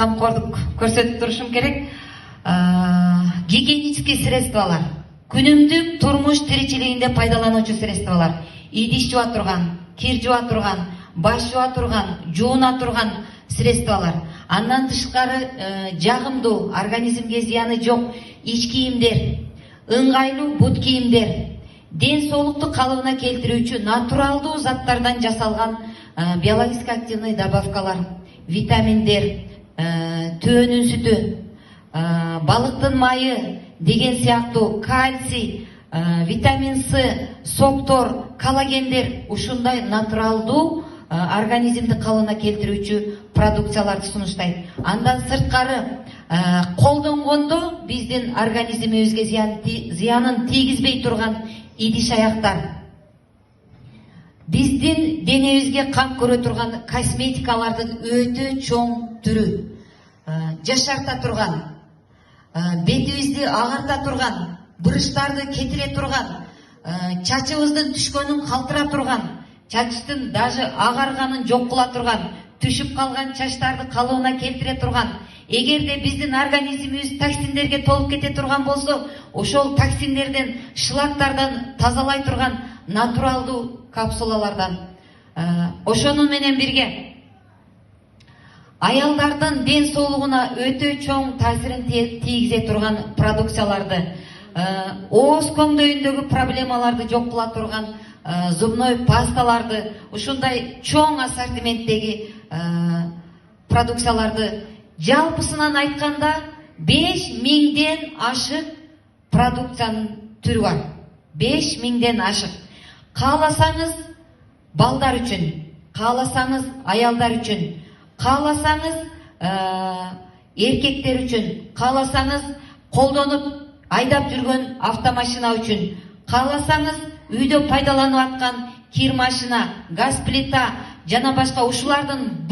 камкордук көрсөтүп турушум керек. Гигиенический средстволар, күнүмдүк турмуш тиричилигинде пайдалануучу средстволар, идиш жуа турган, кир жуа турган, баш жуа турган, жууна турган средстволар. Андан тышкары жагымдуу, организмге зыяны жок ич кийимдер, ыңгайлуу бут кийимдер, ден соолукту калыбына келтирүүчү натуралдуу заттардан жасалган биологически активный добавкалар, витаминдер, төөнүн сүтү, балыктын майы деген сыяктуу кальций, витамин С, соктор, коллагендер ушундай натуралдуу организмди калыбына келтирүүчү продукцияларды сунуштайт. Андан сырткары колдонгондо биздин организмибизге зыянын тийгизбей турган идиш аяктар, биздин денебизге кан көрө турган косметикалардын өтө чоң түрү, жашарта турган, бетибизди агарта турган, буручтарды кетире турган, чачыбыздын түшкөнүн калтыра турган, чачтын даже агарганын жок кыла турган, түшүп калган чачтарды калыбына келтире турган, эгерде биздин организмибиз токсиндерге толуп кете турган болсо, ошол токсиндерден, шлактардан тазалай турган натуралдуу капсулалардан, ошону менен бирге аялдардын ден соолугуна өтө чоң таасирин тийгизе турган продукцияларды, ооз көңдөйүндөгү проблемаларды жок кыла турган зубной пасталарды, ушундай чоң ассортименттеги продукцияларды, жалпысынан айтканда 5000ден ашык продукциянын түрү бар. 5000ден ашык. Кааласаңыз балдар үчүн, кааласаңыз аялдар үчүн, кааласаңыз эркектер үчүн, кааласаңыз колдонуп айдап жүргөн автомашина үчүн, кааласаңыз үйдө пайдаланып аткан кир машина, газ плита жана башка ушулардын